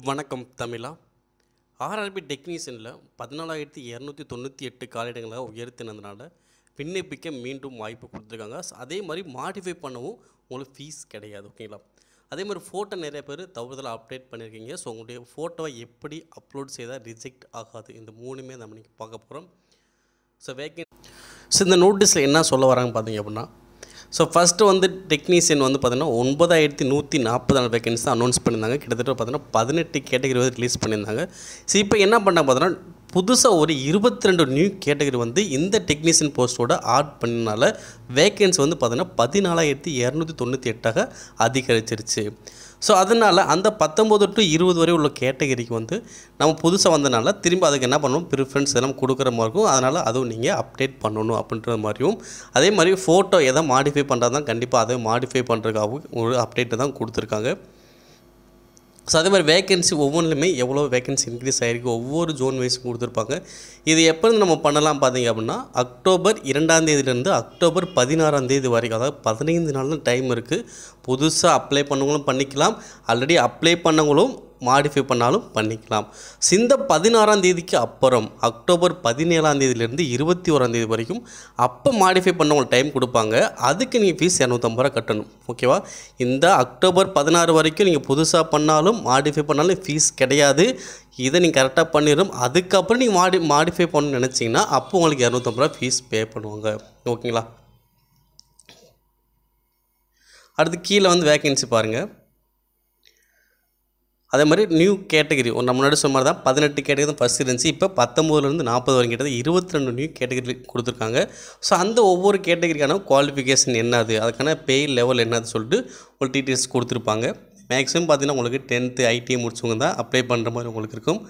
வணக்கம் தமிழா. ஆர்ஆர்பி டெக்னீஷியனில் 14,298 காலியிடங்களாக உயர்த்தினதுனால விண்ணப்பிக்க மீண்டும் வாய்ப்பு கொடுத்துருக்காங்க. அதே மாதிரி மாடிஃபை பண்ணவும் உங்களுக்கு ஃபீஸ் கிடையாது. ஓகேங்களா? அதே மாதிரி ஃபோட்டோ நிறைய பேர் தவறுதலாக அப்டேட் பண்ணியிருக்கீங்க. ஸோ உங்களுடைய ஃபோட்டோவை எப்படி அப்லோட் செய்தால் ரிஜெக்ட் ஆகாது, இந்த மூணுமே நம்ம இன்றைக்கி பார்க்க போகிறோம். ஸோ இந்த நோட்டீஸில் என்ன சொல்ல வராங்க பார்த்தீங்க அப்படின்னா, ஸோ ஃபஸ்ட்டு டெக்னீஷியன் பார்த்தீங்கன்னா 9,140 வேகன்சி தான் அனௌன்ஸ் பண்ணியிருந்தாங்க. கிட்டத்தட்ட பார்த்தீங்கன்னா 18 கேட்டகரி ரிலீஸ் பண்ணியிருந்தாங்க. ஸோ இப்போ என்ன பண்ணாங்க பார்த்தீங்கன்னா, புதுசாக ஒரு 22 நியூ கேட்டகரி இந்த டெக்னீஷியன் போஸ்ட்டோட ஆட் பண்ணனால வேகன்சி பார்த்தீங்கன்னா 14,298 அதிகரிச்சிருச்சு. ஸோ அதனால் அந்த 19 to 20 வரை உள்ள கேட்டகரிக்கு நம்ம புதுசாக வந்தனால திரும்ப அதுக்கு என்ன பண்ணணும், ப்ரிஃபரன்ஸ் எல்லாம் கொடுக்குற மாதிரி இருக்கும். அதனால் அதுவும் நீங்கள் அப்டேட் பண்ணணும் அப்படின்ற மாதிரியும், அதே மாதிரி ஃபோட்டோ எதை மாடிஃபை பண்ணுறது தான் கண்டிப்பாக அதை மாடிஃபை பண்ணுறதுக்காகவும் ஒரு அப்டேட்டை தான் கொடுத்துருக்காங்க. ஸோ அதே மாதிரி வேகன்சி ஒவ்வொன்றுலையுமே எவ்வளோ வேகன்சி இன்க்ரீஸ் ஆகிருக்கு, ஒவ்வொரு ஜோன் வைஸும் கொடுத்துருப்பாங்க. இது எப்போது நம்ம பண்ணலாம் பார்த்தீங்க அப்படின்னா, அக்டோபர் 2 அக்டோபர் 16 வரைக்கும், அதாவது 15 நாள் தான் டைம் இருக்குது. புதுசாக அப்ளை பண்ணவங்களும் பண்ணிக்கலாம், ஆல்ரெடி அப்ளை பண்ணவங்களும் மாடிஃபை பண்ணாலும் பண்ணிக்கலாம். இந்த 16 அப்புறம் அக்டோபர் 17 21 வரைக்கும் அப்போ மாடிஃபை பண்ணவங்களுக்கு டைம் கொடுப்பாங்க. அதுக்கு நீங்கள் ஃபீஸ் 250 கட்டணும். ஓகேவா? இந்த அக்டோபர் 16 வரைக்கும் நீங்கள் புதுசாக பண்ணாலும் மாடிஃபை பண்ணாலும் ஃபீஸ் கிடையாது. இதை நீங்கள் கரெக்டாக பண்ணிடும். அதுக்கப்புறம் நீங்கள் மாடிஃபை பண்ணணும்னு நினச்சிங்கன்னா அப்போ உங்களுக்கு 250 ஃபீஸ் பே பண்ணுவாங்க. ஓகேங்களா? அடுத்து கீழே வேகன்சி பாருங்கள். அதே மாதிரி நியூ கேட்டகரி நம்ம முன்னாடி சொன்ன மாதிரி தான் 18 கேட்டகரி தான் ஃபஸ்ட் இருந்துச்சு. இப்போ 19 40 வரைக்கும் கிட்டத்தட்ட 22 நியூ கேட்டகரி கொடுத்துருக்காங்க. ஸோ அந்த ஒவ்வொரு கேட்டகரிக்கான குவாலிஃபிகேஷன் என்னது, அதுக்கான பே லெவல் என்னது சொல்லிட்டு ஒரு டீட்டெயில்ஸ் கொடுத்துருப்பாங்க. மேக்ஸிமம் பார்த்தீங்கன்னா உங்களுக்கு 10th ஐடிஐ முடிச்சவங்க தான் அப்ளை பண்ணுற மாதிரி உங்களுக்கு இருக்கும்.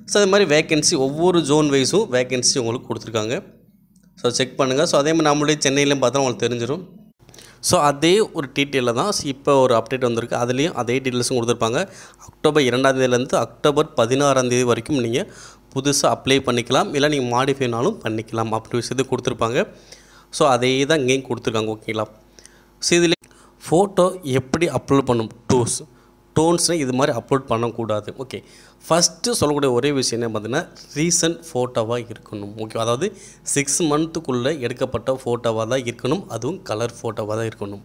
ஸோ அது மாதிரி வேகன்சி ஒவ்வொரு ஜோன் வைஸும் வேகன்சி உங்களுக்கு கொடுத்துருக்காங்க. ஸோ செக் பண்ணுங்கள். ஸோ அதே மாதிரி நம்மளுடைய சென்னையிலையும் பார்த்தா உங்களுக்கு தெரிஞ்சிடும். ஸோ அதே ஒரு டீட்டெயிலில் தான் இப்போ ஒரு அப்டேட் வந்திருக்கு. அதுலேயும் அதே டீட்டெயில்ஸும் கொடுத்துருப்பாங்க. அக்டோபர் 2 அக்டோபர் 16 வரைக்கும் நீங்கள் புதுசாக அப்ளை பண்ணிக்கலாம், இல்லை நீங்கள் மாடிஃபைனாலும் பண்ணிக்கலாம் அப்படி விஷயத்தை கொடுத்துருப்பாங்க. ஸோ அதே தான் இங்கேயும் கொடுத்துருக்காங்க. ஓகேங்களா? ஸோ இதில் ஃபோட்டோ எப்படி அப்லோட் பண்ணும், டோன்ஸ்னால் இது மாதிரி அப்லோட் பண்ணக்கூடாது. ஓகே, ஃபஸ்ட்டு சொல்லக்கூடிய ஒரே விஷயம் என்ன பார்த்தீங்கன்னா, ரீசன்ட் ஃபோட்டோவாக இருக்கணும். ஓகே, அதாவது 6 மந்த்துக்குள்ளே எடுக்கப்பட்ட ஃபோட்டோவாக தான் இருக்கணும். அதுவும் கலர் ஃபோட்டோவாக தான் இருக்கணும்.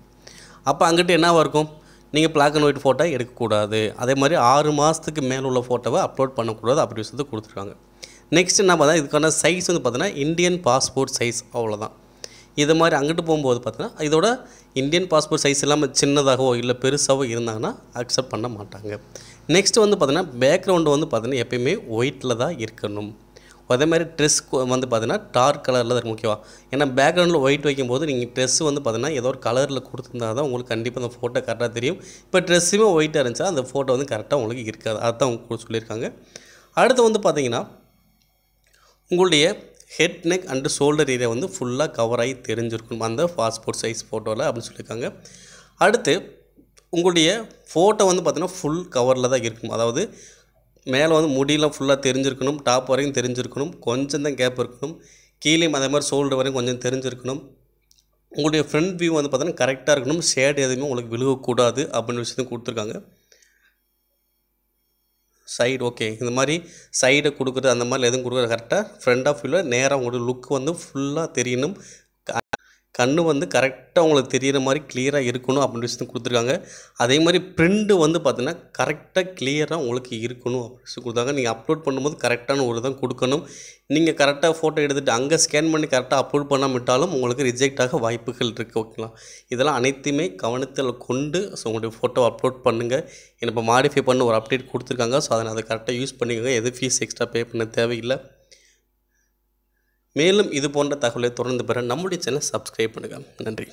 அப்போ அங்கிட்ட என்னவாக இருக்கும், நீங்கள் பிளாக் அண்ட் ஒயிட் ஃபோட்டோ எடுக்கக்கூடாது. அதே மாதிரி 6 மாதத்துக்கு மேலே உள்ள ஃபோட்டோவை அப்லோட் பண்ணக்கூடாது அப்படி விஷயத்தை கொடுத்துருக்காங்க. நெக்ஸ்ட் என்ன பார்த்தா, இதுக்கான சைஸ் பார்த்தீங்கன்னா இந்தியன் பாஸ்போர்ட் சைஸ், அவ்வளோதான். இது மாதிரி அங்கிட்டு போகும்போது பார்த்தீங்கன்னா இதோட இந்தியன் பாஸ்போர்ட் சைஸ் இல்லாமல் சின்னதாகவோ இல்லை பெருசாகவோ இருந்தாங்கன்னா அக்செப்ட் பண்ண மாட்டாங்க. நெக்ஸ்ட்டு பார்த்தீங்கன்னா பேக்ரவுண்டு பார்த்தீங்கன்னா எப்பயுமே ஒயிட்டில் தான் இருக்கணும். அதே மாதிரி ட்ரெஸ் பார்த்தீங்கன்னா டார்க் கலரில் தான் இருக்கும். ஓகேவா? ஏன்னா பேக்ரவுண்டில் ஒயிட் வைக்கும்போது நீங்கள் ட்ரெஸ் பார்த்தீங்கன்னா ஏதோ ஒரு கலரில் கொடுத்துருந்தா தான் உங்களுக்கு கண்டிப்பாக அந்த ஃபோட்டோ கரெக்டாக தெரியும். இப்போ ட்ரெஸ்ஸுமே ஒயிட்டாக இருந்துச்சா அந்த ஃபோட்டோ கரெக்டாக உங்களுக்கு இருக்காது. அதுதான் உங்களுக்கு சொல்லியிருக்காங்க. அடுத்து பார்த்தீங்கன்னா உங்களுடைய head, neck and shoulder area ஃபுல்லாக கவர் ஆகி தெரிஞ்சிருக்கணும் அந்த பாஸ்போர்ட் சைஸ் ஃபோட்டோவில் அப்படின்னு சொல்லியிருக்காங்க. அடுத்து உங்களுடைய ஃபோட்டோ பார்த்தீங்கன்னா ஃபுல் கவரில் தான் இருக்கும். அதாவது மேலே முடியெல்லாம் ஃபுல்லாக தெரிஞ்சிருக்கணும், டாப் வரைக்கும் தெரிஞ்சிருக்கணும், கொஞ்சம் தான் கேப் இருக்கணும், கீழேயும் அதே மாதிரி ஷோல்டர் வரைக்கும் கொஞ்சம் தெரிஞ்சிருக்கணும். உங்களுடைய ஃப்ரண்ட் வியூ பார்த்தீங்கன்னா கரெக்டாக இருக்கணும், ஷேட் எதுவுமே உங்களுக்கு விழுகக்கூடாது அப்படின்னு விஷயத்தையும் கொடுத்துருக்காங்க. சைடு ஓகே, இந்த மாதிரி சைடை கொடுக்குறது அந்த மாதிரி எதுவும் கொடுக்குறது கரெக்டாக ஃப்ரண்ட் ஆஃப் வியூவில் நேராக உங்களோட லுக் ஃபுல்லாக தெரியணும், கண்ணு கரெக்டாக உங்களுக்கு தெரிகிற மாதிரி கிளியராக இருக்கணும் அப்படின்னு விஷயத்தை கொடுத்துருக்காங்க. அதே மாதிரி பிரிண்ட்டு பார்த்தீங்கன்னா கரெக்டாக கிளியராக உங்களுக்கு இருக்கணும் அப்படின்னு கொடுத்தாங்க. நீங்கள் அப்லோட் பண்ணும்போது கரெக்டான ஒரு தான் கொடுக்கணும். நீங்கள் கரெக்டாக ஃபோட்டோ எடுத்துகிட்டு அங்கே ஸ்கேன் பண்ணி கரெக்டாக அப்லோட் பண்ணாமல் விட்டாலும் உங்களுக்கு ரிஜெக்ட் ஆக வாய்ப்புகள் இருக்குது. ஓகேங்களா? இதெல்லாம் அனைத்துமே கவனத்தில் கொண்டு ஸோ உங்களுடைய ஃபோட்டோ அப்லோட் பண்ணுங்கள். இப்போ மாடிஃபை பண்ண ஒரு அப்டேட் கொடுத்துருக்காங்க. ஸோ அதை கரெக்டாக யூஸ் பண்ணிக்கோங்க. எது ஃபீஸ் எக்ஸ்ட்ரா பே பண்ண தேவையில்லை. மேலும் இது போன்ற தகவலை தொடர்ந்து பெற நம்முடைய சேனலை சப்ஸ்கிரைப் பண்ணுங்கள். நன்றி.